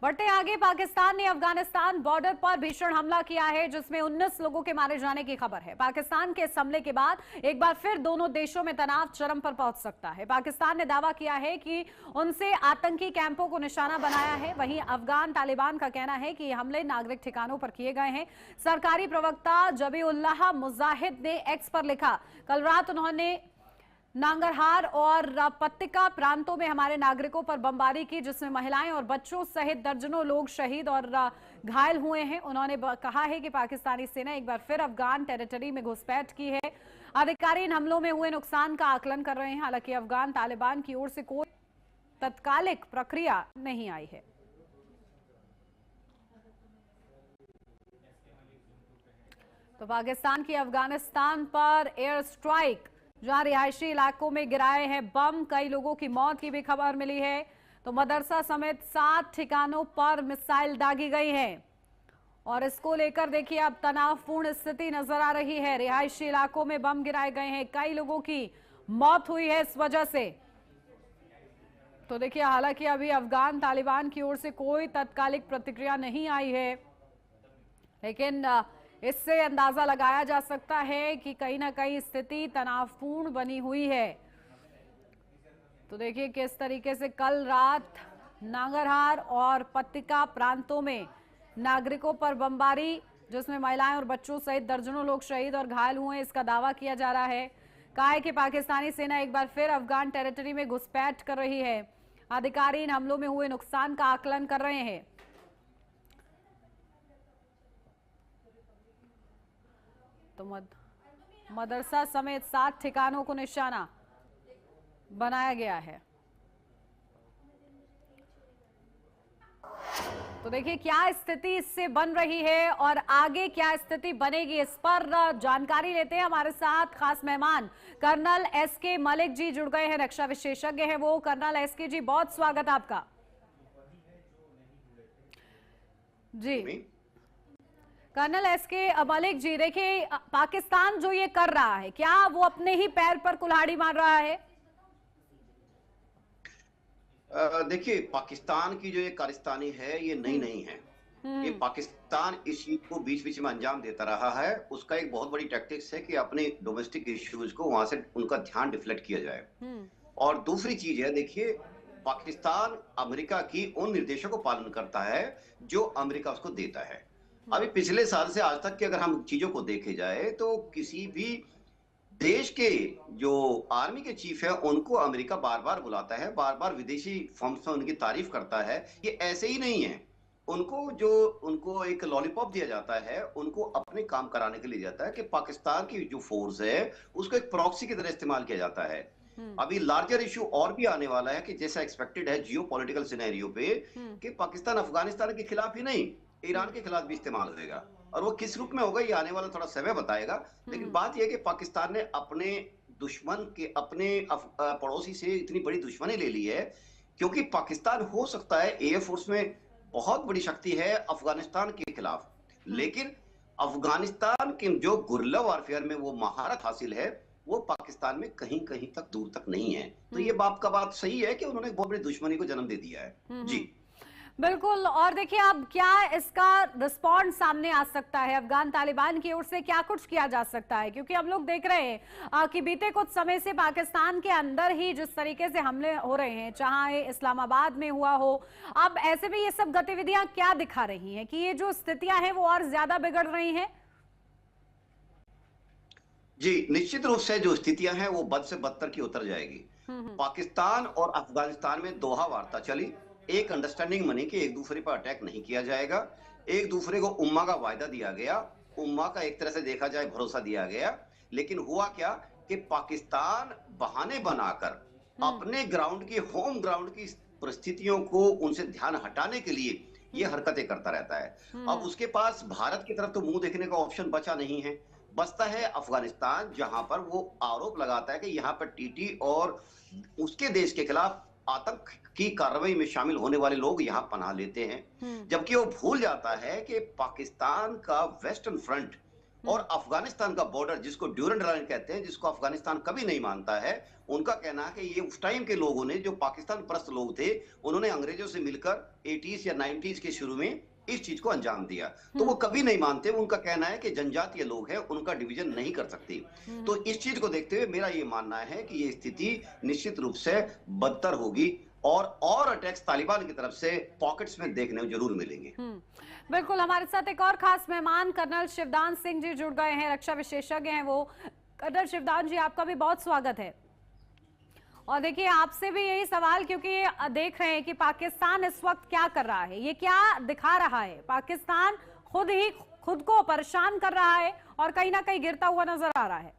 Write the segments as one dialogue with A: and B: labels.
A: बढ़ते आगे, पाकिस्तान ने अफगानिस्तान बॉर्डर पर भीषण हमला किया है जिसमें 19 लोगों के मारे जाने की खबर है। पाकिस्तान के इस हमले के बाद एक बार फिर दोनों देशों में तनाव चरम पर पहुंच सकता है। पाकिस्तान ने दावा किया है कि उनसे आतंकी कैंपों को निशाना बनाया है। वहीं अफगान तालिबान का कहना है कि ये हमले नागरिक ठिकानों पर किए गए हैं। सरकारी प्रवक्ता जबीउल्लाह मुजाहिद ने एक्स पर लिखा, कल रात उन्होंने नांगरहार और पत्तिका प्रांतों में हमारे नागरिकों पर बमबारी की जिसमें महिलाएं और बच्चों सहित दर्जनों लोग शहीद और घायल हुए हैं। उन्होंने कहा है कि पाकिस्तानी सेना एक बार फिर अफगान टेरिटरी में घुसपैठ की है। अधिकारी इन हमलों में हुए नुकसान का आकलन कर रहे हैं। हालांकि अफगान तालिबान की ओर से कोई तत्कालिक प्रक्रिया नहीं आई है। तो पाकिस्तान की अफगानिस्तान पर एयर स्ट्राइक, जहां रिहायशी इलाकों में गिराए हैं बम, कई लोगों की मौत की भी खबर मिली है। तो मदरसा समेत 7 ठिकानों पर मिसाइल दागी गई है और इसको लेकर देखिए अब तनावपूर्ण स्थिति नजर आ रही है। रिहायशी इलाकों में बम गिराए गए हैं, कई लोगों की मौत हुई है इस वजह से। तो देखिए, हालांकि अभी अफगान तालिबान की ओर से कोई तत्कालिक प्रतिक्रिया नहीं आई है, लेकिन इससे अंदाजा लगाया जा सकता है कि कहीं ना कहीं स्थिति तनावपूर्ण बनी हुई है। तो देखिए किस तरीके से कल रात नांगरहार और पत्तिका प्रांतों में नागरिकों पर बमबारी, जिसमें महिलाएं और बच्चों सहित दर्जनों लोग शहीद और घायल हुए, इसका दावा किया जा रहा है। कहा है कि पाकिस्तानी सेना एक बार फिर अफगान टेरिटरी में घुसपैठ कर रही है। अधिकारी इन हमलों में हुए नुकसान का आकलन कर रहे हैं। तो मदरसा समेत 7 ठिकानों को निशाना बनाया गया है। तो देखिए क्या स्थिति इससे बन रही है और आगे क्या स्थिति बनेगी, इस पर जानकारी लेते हैं। हमारे साथ खास मेहमान कर्नल एसके मलिक जी जुड़ गए हैं, रक्षा विशेषज्ञ हैं वो। कर्नल एसके जी, बहुत स्वागत आपका। जी कर्नल एसके मलिक जी, देखिए पाकिस्तान जो ये कर रहा है, क्या वो अपने ही पैर पर कुल्हाड़ी मार रहा है?
B: देखिए, पाकिस्तान की जो ये कारस्तानी है ये नई नहीं है। ये पाकिस्तान इस चीज को बीच बीच में अंजाम देता रहा है। उसका एक बहुत बड़ी टैक्टिक्स है कि अपने डोमेस्टिक इश्यूज को वहां से उनका ध्यान डिफ्लेक्ट किया जाए। और दूसरी चीज है, देखिए, पाकिस्तान अमेरिका की उन निर्देशों को पालन करता है जो अमेरिका उसको देता है। अभी पिछले साल से आज तक की अगर हम चीजों को देखे जाए तो किसी भी देश के जो आर्मी के चीफ है उनको अमेरिका बार बार बुलाता है, बार बार विदेशी फर्म्स में उनकी तारीफ करता है। ये ऐसे ही नहीं है। उनको एक लॉलीपॉप दिया जाता है, उनको अपने काम कराने के लिए जाता है कि पाकिस्तान की जो फोर्स है उसको एक प्रॉक्सी की तरह इस्तेमाल किया जाता है। अभी लार्जर इशू और भी आने वाला है कि जैसा एक्सपेक्टेड है जियो पॉलिटिकल सिनेरियो पे कि पाकिस्तान अफगानिस्तान के खिलाफ ही नहीं, ईरान के खिलाफ भी इस्तेमाल होगा। और वो किस रूप में होगा ये आने वाला थोड़ा समय बताएगा। लेकिन बात यह है कि पाकिस्तान ने अपने दुश्मन के अपने पड़ोसी से इतनी बड़ी दुश्मनी ले ली है, क्योंकि पाकिस्तान हो सकता है एयरफोर्स में बहुत बड़ी शक्ति है अफगानिस्तान के खिलाफ, लेकिन अफगानिस्तान के जो गुर्रिल्ला वारफेयर में वो महारत हासिल है वो पाकिस्तान में कहीं कहीं तक दूर तक नहीं है। तो ये बात सही है कि उन्होंने बहुत बड़ी दुश्मनी को जन्म दे दिया है। जी
A: बिल्कुल। और देखिए अब क्या इसका रिस्पॉन्स सामने आ सकता है, अफगान तालिबान की ओर से क्या कुछ किया जा सकता है? क्योंकि हम लोग देख रहे हैं कि बीते कुछ समय से पाकिस्तान के अंदर ही जिस तरीके से हमले हो रहे हैं, चाहे इस्लामाबाद में हुआ हो, अब ऐसे में ये सब गतिविधियां क्या दिखा रही हैं कि ये जो स्थितियां हैं वो और ज्यादा बिगड़ रही हैं?
B: जी, निश्चित रूप से जो स्थितियां हैं वो बद से बदतर की उतर जाएगी। पाकिस्तान और अफगानिस्तान में दोहा वार्ता चली, एक अंडरस्टैंडिंग बनी कि एक दूसरे पर अटैक नहीं किया जाएगा। एक दूसरे को उम्मा का वायदा दिया गया, उम्मा का एक तरह से देखा जाए भरोसा दिया गया। लेकिन हुआ क्या कि पाकिस्तान बहाने बनाकर अपने ग्राउंड की, होम ग्राउंड की परिस्थितियों को उनसे ध्यान हटाने के लिए ये हरकतें करता रहता है। अब उसके पास भारत की तरफ तो मुंह देखने का ऑप्शन बचा नहीं है, बचता है अफगानिस्तान, जहां पर वो आरोप लगाता है कि यहाँ पर टीटी और उसके देश के खिलाफ आतंक की कार्रवाई में शामिल होने वाले लोग यहां पनाह लेते हैं। जबकि वो भूल जाता है कि पाकिस्तान का वेस्टर्न फ्रंट और अफगानिस्तान का बॉर्डर, जिसको ड्यूरेंट लाइन कहते हैं, जिसको अफगानिस्तान कभी नहीं मानता है, उनका कहना है कि ये उस टाइम के लोगों ने, जो पाकिस्तान परस्त लोग थे, उन्होंने अंग्रेजों से मिलकर 80s या 90s के शुरू में इस चीज को अंजाम दिया। तो वो कभी नहीं मानते। उनका कहना है कि जनजातीय लोग हैं, उनका डिवीजन नहीं कर सकती। तो इस चीज को देखते हुए मेरा ये मानना है कि ये स्थिति निश्चित रूप से बदतर होगी और अटैक्स तालिबान की तरफ से पॉकेट्स में देखने को जरूर मिलेंगे।
A: बिल्कुल, हमारे साथ एक और खास मेहमान कर्नल शिवदान सिंह जी जुड़ गए हैं, रक्षा विशेषज्ञ हैं वो। कर्नल शिवदान जी, आपका भी बहुत स्वागत है। और देखिए, आपसे भी यही सवाल, क्योंकि देख रहे हैं कि पाकिस्तान इस वक्त क्या कर रहा है, ये क्या दिखा रहा है। पाकिस्तान खुद ही खुद को परेशान कर रहा है और कहीं ना कहीं गिरता हुआ नजर आ रहा है।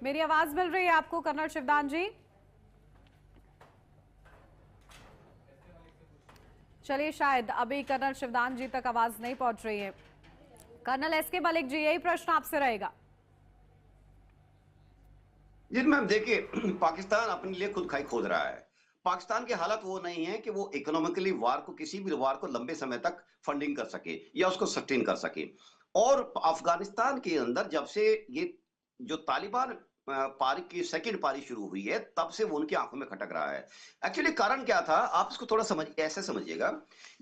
A: मेरी आवाज मिल रही है आपको कर्नल शिवदान जी? चलिए, शायद अभी कर्नल शिवदान जी तक आवाज नहीं पहुंच रही है। कर्नल एसके मलिक जी, यही प्रश्न आपसे रहेगा।
B: जी मैम, देखिए, पाकिस्तान अपने लिए खुद खाई खोद रहा है। पाकिस्तान की हालत वो नहीं है कि वो इकोनॉमिकली वार को, किसी भी वार को लंबे समय तक फंडिंग कर सके या उसको सस्टेन कर सके। और अफगानिस्तान के अंदर जब से ये जो तालिबान पारी की सेकंड पारी शुरू हुई है, तब से वो उनकी आंखों में खटक रहा है। एक्चुअली कारण क्या था, आप इसको थोड़ा ऐसे समझिएगा।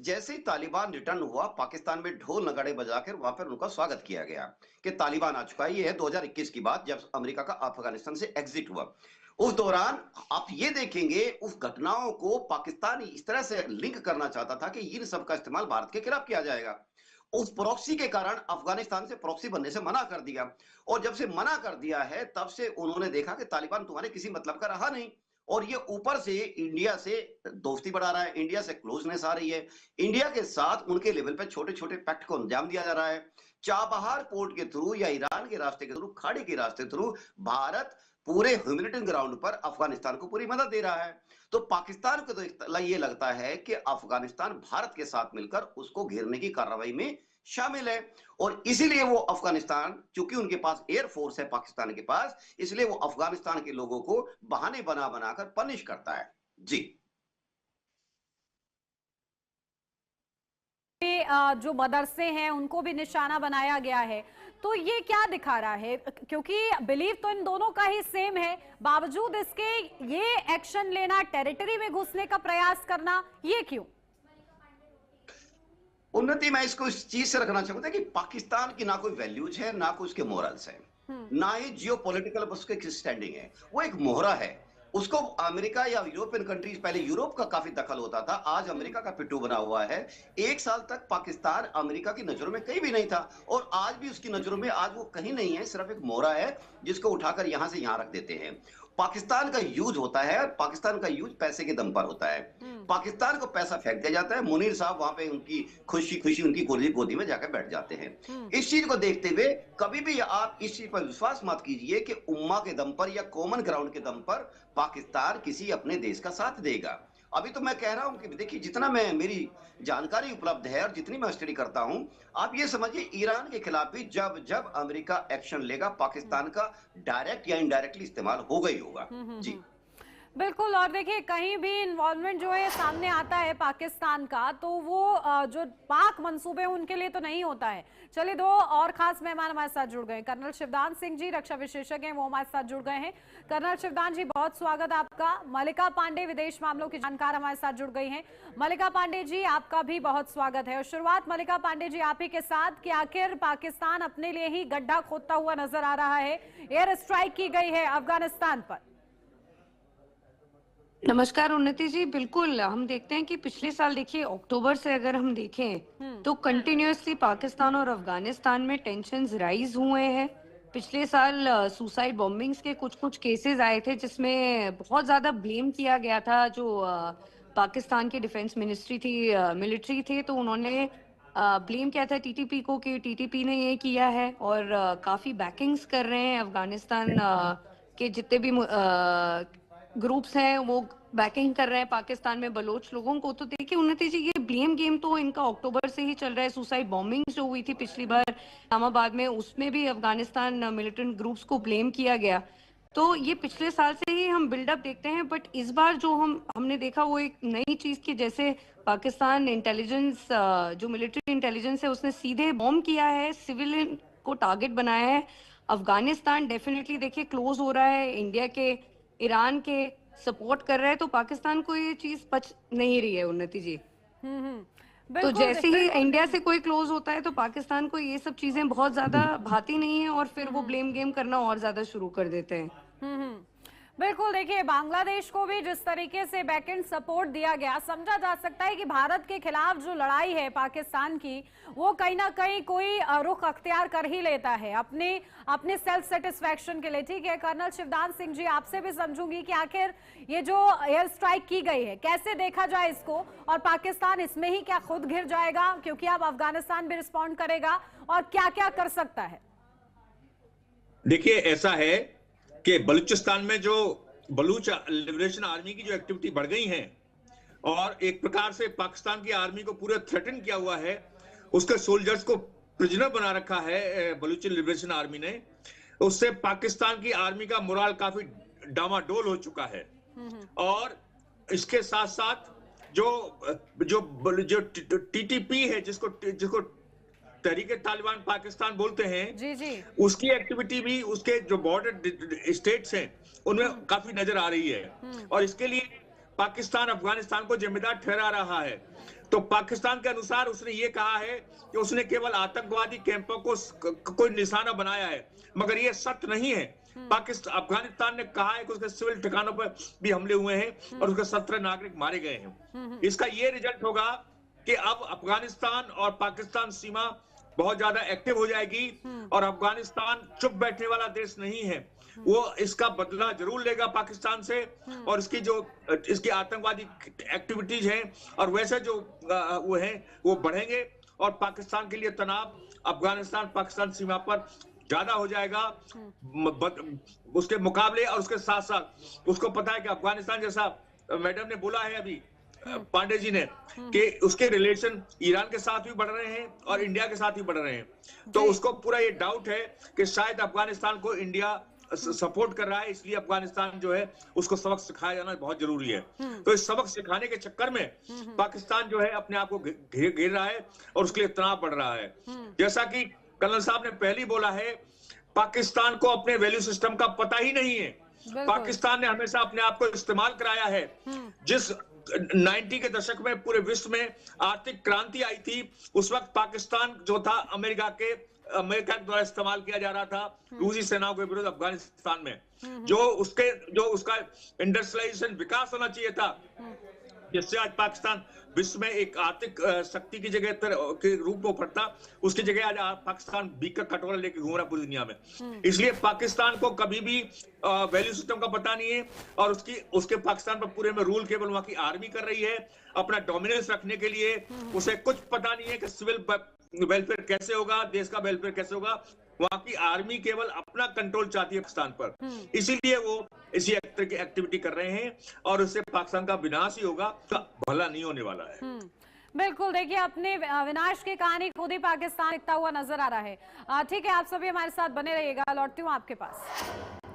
B: जैसे ही तालिबान रिटर्न हुआ, पाकिस्तान में ढोल नगाड़े बजाकर वहां पर उनका स्वागत किया गया कि तालिबान आ चुका है। ये है 2021 की बात, जब अमेरिका का अफगानिस्तान से एग्जिट हुआ। उस दौरान आप ये देखेंगे, उस घटनाओं को पाकिस्तान इस तरह से लिंक करना चाहता था कि इन सब का इस्तेमाल भारत के खिलाफ किया जाएगा। उस प्रॉक्सी के कारण अफगानिस्तान से प्रॉक्सी बनने से मना कर दिया। और जब से मना कर दिया है, तब से उन्होंने देखा कि तालिबान तुम्हारे किसी मतलब का रहा नहीं। और ये ऊपर से इंडिया से दोस्ती बढ़ा रहा है, इंडिया से क्लोजनेस आ रही है, इंडिया के साथ उनके लेवल पे छोटे छोटे पैक्ट को अंजाम दिया जा रहा है। चाबहार पोर्ट के थ्रू या ईरान के रास्ते के थ्रू, खाड़ी के रास्ते थ्रू भारत पूरे ह्यूमैनिटेरियन ग्राउंड पर अफगानिस्तान को पूरी मदद दे रहा है। तो पाकिस्तान को तो ये लगता है कि अफगानिस्तान भारत के साथ मिलकर उसको घेरने की कार्रवाई में शामिल है। और इसीलिए वो अफगानिस्तान, चूंकि उनके पास एयरफोर्स है पाकिस्तान के पास, इसलिए वो अफगानिस्तान के लोगों को बहाने बना बनाकर पनिश करता है। जी,
A: जो मदरसे हैं उनको भी निशाना बनाया गया है, तो ये क्या दिखा रहा है? क्योंकि बिलीव तो इन दोनों का ही सेम है, बावजूद इसके ये एक्शन लेना, टेरिटरी में घुसने का प्रयास करना, ये क्यों?
B: उन्नति, मैं इसको इस चीज से रखना चाहूंगा कि पाकिस्तान की ना कोई वैल्यूज है, ना कोई उसके मोरल्स है, ना ही जियो पॉलिटिकल उसके स्टैंडिंग है। वो एक मोहरा है। उसको अमेरिका या यूरोपियन कंट्रीज, पहले यूरोप का काफी दखल होता था, आज अमेरिका का पिट्ठू बना हुआ है। एक साल तक पाकिस्तान अमेरिका की नजरों में कहीं भी नहीं था, और आज भी उसकी नजरों में आज वो कहीं नहीं है, सिर्फ एक मोहरा है जिसको उठाकर यहां से यहां रख देते हैं। पाकिस्तान का यूज होता है, पाकिस्तान का यूज पैसे के दम पर होता है। पाकिस्तान को पैसा फेंक दिया जाता है, मुनीर साहब वहां पे उनकी खुशी खुशी उनकी गोदी में जाकर बैठ जाते हैं। इस चीज को देखते हुए कभी भी आप इस चीज पर विश्वास मत कीजिए कि उम्मा के दम पर या कॉमन ग्राउंड के दम पर पाकिस्तान किसी अपने देश का साथ देगा। अभी तो मैं कह रहा हूं कि देखिए, जितना मैं मेरी जानकारी उपलब्ध है और जितनी मैं स्टडी करता हूं, आप ये समझिए, ईरान के खिलाफ भी जब जब अमेरिका एक्शन लेगा, पाकिस्तान का डायरेक्ट या इनडायरेक्टली इस्तेमाल होगा ही होगा। जी,
A: बिल्कुल। और देखिए, कहीं भी इन्वॉल्वमेंट जो है सामने आता है पाकिस्तान का, तो वो जो पाक मंसूबे उनके लिए तो नहीं होता है। चलिए, दो और खास मेहमान हमारे साथ जुड़ गए। कर्नल शिवदान सिंह जी, रक्षा विशेषज्ञ हैं, वो हमारे साथ जुड़ गए हैं। कर्नल शिवदान जी, बहुत स्वागत आपका। मल्लिका पांडे, विदेश मामलों की जानकार, हमारे साथ जुड़ गई हैं। मल्लिका पांडे जी, आपका भी बहुत स्वागत है। और शुरुआत मल्लिका पांडे जी आप ही के साथ, कि आखिर पाकिस्तान अपने लिए ही गड्ढा खोदता हुआ नजर आ रहा है, एयर स्ट्राइक की गई है अफगानिस्तान पर।
C: नमस्कार उन्नति जी, बिल्कुल हम देखते हैं कि पिछले साल, देखिए अक्टूबर से अगर हम देखें तो कंटिन्यूअसली पाकिस्तान और अफगानिस्तान में टेंशन्स राइज हुए हैं। पिछले साल सुसाइड बॉम्बिंग्स के कुछ केसेस आए थे, जिसमें बहुत ज्यादा ब्लेम किया गया था जो पाकिस्तान की डिफेंस मिनिस्ट्री थी, मिलिट्री थे, तो उन्होंने ब्लेम किया था टीटीपी को कि टीटीपी ने ये किया है। और काफी बैकिंग्स कर रहे हैं अफगानिस्तान के जितने भी ग्रुप्स हैं, वो बैकिंग कर रहे हैं पाकिस्तान में बलोच लोगों को। तो देखिए उन्नति जी, ये ब्लेम गेम तो इनका अक्टूबर से ही चल रहा है। सुसाइड बॉम्बिंग जो हुई थी पिछली बार इस्लामाबाद में, उसमें भी अफगानिस्तान मिलिटेंट ग्रुप्स को ब्लेम किया गया। तो ये पिछले साल से ही हम बिल्डअप देखते हैं, बट इस बार जो हमने देखा वो एक नई चीज की, जैसे पाकिस्तान इंटेलिजेंस, जो मिलिट्री इंटेलिजेंस है, उसने सीधे बॉम्ब किया है, सिविलियन को टारगेट बनाया है। अफगानिस्तान डेफिनेटली देखिए क्लोज हो रहा है, इंडिया के, ईरान के सपोर्ट कर रहा है, तो पाकिस्तान को ये चीज पच नहीं रही है उन्नति जी। तो
A: बिल्कुल
C: जैसे ही इंडिया से कोई क्लोज होता है तो पाकिस्तान को ये सब चीजें बहुत ज्यादा भाती नहीं है, और फिर वो ब्लेम गेम करना और ज्यादा शुरू कर देते हैं।
A: बिल्कुल देखिए, बांग्लादेश को भी जिस तरीके से बैकएंड सपोर्ट दिया गया, समझा जा सकता है कि भारत के खिलाफ जो लड़ाई है पाकिस्तान की, वो कहीं ना कहीं कोई रुख अख्तियार कर ही लेता है अपने सेल्फ सेटिस्फेक्शन के लिए। ठीक है, कर्नल शिवदान सिंह जी, आपसे भी समझूंगी कि आखिर ये जो एयर स्ट्राइक की गई है, कैसे देखा जाए इसको, और पाकिस्तान इसमें ही क्या खुद घिर जाएगा, क्योंकि अब अफगानिस्तान भी रिस्पॉन्ड करेगा, और क्या क्या कर सकता है?
D: देखिए, ऐसा है कि बलूचिस्तान में जो बलूच लिबरेशन आर्मी की जो एक्टिविटी बढ़ गई है, और एक प्रकार से पाकिस्तान की आर्मी को पूरा थ्रेटन किया हुआ है, उसके सोल्जर्स को प्रिजनर बना रखा है बलूच लिबरेशन आर्मी ने, उससे पाकिस्तान की आर्मी का मोराल काफी डामाडोल हो चुका है। और इसके साथ साथ जो टीटीपी है, जिसको तहरीक तालिबान पाकिस्तान बोलते हैं,
A: जी जी,
D: उसकी एक्टिविटी भी उसके जो बॉर्डर स्टेट्स हैं उनमें काफी नजर आ रही है, और इसके लिए पाकिस्तान अफगानिस्तान को जिम्मेदार ठहरा रहा है। तो पाकिस्तान के अनुसार उसने ये कहा है कि उसने केवल आतंकवादी कैंपों को कोई निशाना बनाया है, मगर ये सत्य नहीं है। अफगानिस्तान ने कहा है कि उसके सिविल ठिकानों पर भी हमले हुए हैं और उसके 17 नागरिक मारे गए हैं। इसका ये रिजल्ट होगा कि अब अफगानिस्तान और पाकिस्तान सीमा बहुत ज्यादा एक्टिव हो जाएगी, और अफगानिस्तान चुप बैठने वाला देश नहीं है, वो इसका बदला जरूर लेगा पाकिस्तान से, और इसकी आतंकवादी एक्टिविटीज हैं और वैसे जो वो हैं वो बढ़ेंगे, और पाकिस्तान के लिए तनाव अफगानिस्तान पाकिस्तान सीमा पर ज्यादा हो जाएगा उसके मुकाबले। और उसके साथ साथ उसको पता है कि अफगानिस्तान, जैसा मैडम ने बोला है अभी, पांडे जी ने, कि उसके रिलेशन ईरान के साथ भी बढ़ रहे हैं और इंडिया के साथ भी बढ़ रहे हैं, तो उसको पूरा ये डाउट है कि शायद अफगानिस्तान को इंडिया सपोर्ट कर रहा है, इसलिए अफगानिस्तान जो है उसको सबक सिखाया जाना बहुत जरूरी है। तो इस सबक सिखाने के चक्कर में पाकिस्तान जो है अपने आप को घेर रहा है और उसके लिए तनाव बढ़ रहा है। जैसा कि कर्नल साहब ने पहले बोला है, पाकिस्तान को अपने वैल्यू सिस्टम का पता ही नहीं है। पाकिस्तान ने हमेशा अपने आप को इस्तेमाल कराया है। जिस 90 के दशक में पूरे विश्व में आर्थिक क्रांति आई थी, उस वक्त पाकिस्तान जो था अमेरिका के द्वारा इस्तेमाल किया जा रहा था रूसी सेनाओं के विरुद्ध अफगानिस्तान में। जो उसका इंडस्ट्रियलाइजेशन विकास होना चाहिए था, जिससे आज पाकिस्तान विश्व में एक आर्थिक शक्ति की जगह के रूप में उभरता, उसकी जगह आज पाकिस्तान बीक का कटोरा लेके घूम रहा पूरी दुनिया में। इसलिए पाकिस्तान को कभी भी वैल्यू सिस्टम का पता नहीं है, और उसके पाकिस्तान पर पूरे में रूल केवल वहां की आर्मी कर रही है अपना डोमिनेंस रखने के लिए। उसे कुछ पता नहीं है कि सिविल वेलफेयर कैसे होगा, देश का वेलफेयर कैसे होगा। वहां की आर्मी केवल अपना कंट्रोल चाहती है पाकिस्तान पर, इसीलिए वो इसी तरह की एक्टिविटी कर रहे हैं, और उससे पाकिस्तान का विनाश ही होगा, तो भला नहीं होने वाला है।
A: बिल्कुल, देखिए अपने विनाश की कहानी खुद ही पाकिस्तान लिखता हुआ नजर आ रहा है। ठीक है, आप सभी हमारे साथ बने रहिएगा, लौटती हूँ आपके पास।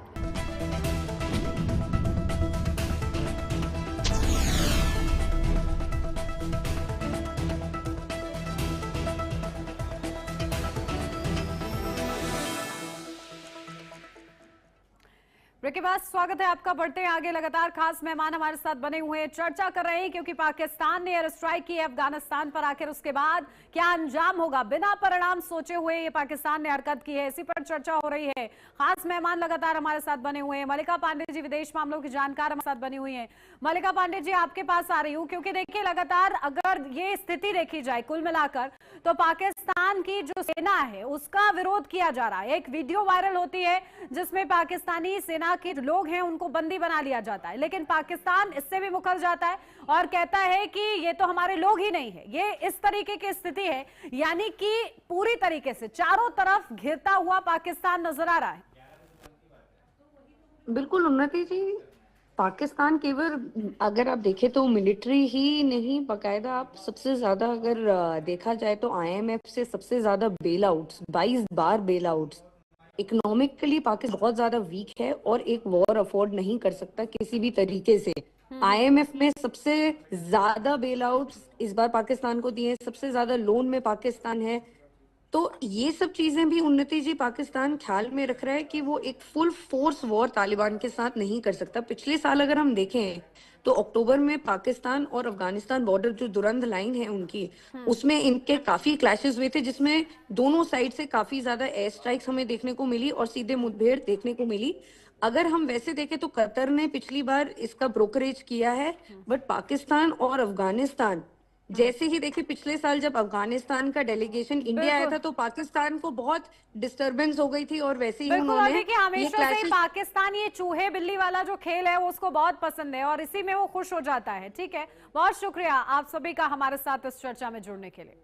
A: ब्रेक के बाद स्वागत है आपका। बढ़ते हैं आगे, लगातार खास मेहमान हमारे साथ बने हुए हैं, चर्चा कर रहे हैं, क्योंकि पाकिस्तान ने एयर स्ट्राइक की है अफगानिस्तान पर, आखिर उसके बाद क्या अंजाम होगा, बिना परिणाम सोचे हुए ये पाकिस्तान ने हरकत की है, इसी पर चर्चा हो रही है। खास मेहमान लगातार हमारे साथ बने हुए हैं। मल्लिका पांडे जी, विदेश मामलों की जानकार, हमारे साथ बनी हुई है। मल्लिका पांडे जी, आपके पास आ रही हूँ, क्योंकि देखिए लगातार अगर ये स्थिति देखी जाए कुल मिलाकर, तो पाकिस्तान की जो सेना है उसका विरोध किया जा रहा है। एक वीडियो वायरल होती है जिसमें पाकिस्तानी सेना के लोग हैं उनको बंदी बना लिया जाता है, लेकिन पाकिस्तान इससे भी मुकर जाता है और कहता है कि ये तो हमारे लोग ही नहीं है। ये इस तरीके की स्थिति है, यानी कि पूरी तरीके से चारों तरफ घिरता हुआ पाकिस्तान नजर आ रहा है।
C: बिल्कुल उन्नति जी, पाकिस्तान केवल अगर आप देखें तो मिलिट्री ही नहीं, बकायदा आप सबसे ज्यादा अगर देखा जाए तो IMF से सबसे ज्यादा बेल आउट्स, 22 बार बेल आउट्स इकोनॉमिकली पाकिस्तान बहुत ज्यादा वीक है और एक वॉर अफोर्ड नहीं कर सकता किसी भी तरीके से। IMF में सबसे ज्यादा बेल आउट्स इस बार पाकिस्तान को दिए, सबसे ज्यादा लोन में पाकिस्तान है। तो ये सब चीजें भी उन्नति जी पाकिस्तान ख्याल में रख रहा है कि वो एक फुल फोर्स वॉर तालिबान के साथ नहीं कर सकता। पिछले साल अगर हम देखें तो अक्टूबर में पाकिस्तान और अफगानिस्तान बॉर्डर जो दुरंद लाइन है उनकी, उसमें इनके काफी क्लैशेस हुए थे, जिसमें दोनों साइड से काफी ज्यादा एयर स्ट्राइक्स हमें देखने को मिली और सीधे मुठभेड़ देखने को मिली। अगर हम वैसे देखें तो कतर ने पिछली बार इसका ब्रोकरेज किया है, बट पाकिस्तान और अफगानिस्तान जैसे ही देखिए पिछले साल जब अफगानिस्तान का डेलीगेशन इंडिया आया था तो पाकिस्तान को बहुत डिस्टर्बेंस हो गई थी और वैसे ही उन्होंने
A: देखिए हमेशा से ही पाकिस्तान ये चूहे बिल्ली वाला जो खेल है वो उसको बहुत पसंद है और इसी में वो खुश हो जाता है। ठीक है, बहुत शुक्रिया आप सभी का हमारे साथ इस चर्चा में जुड़ने के लिए।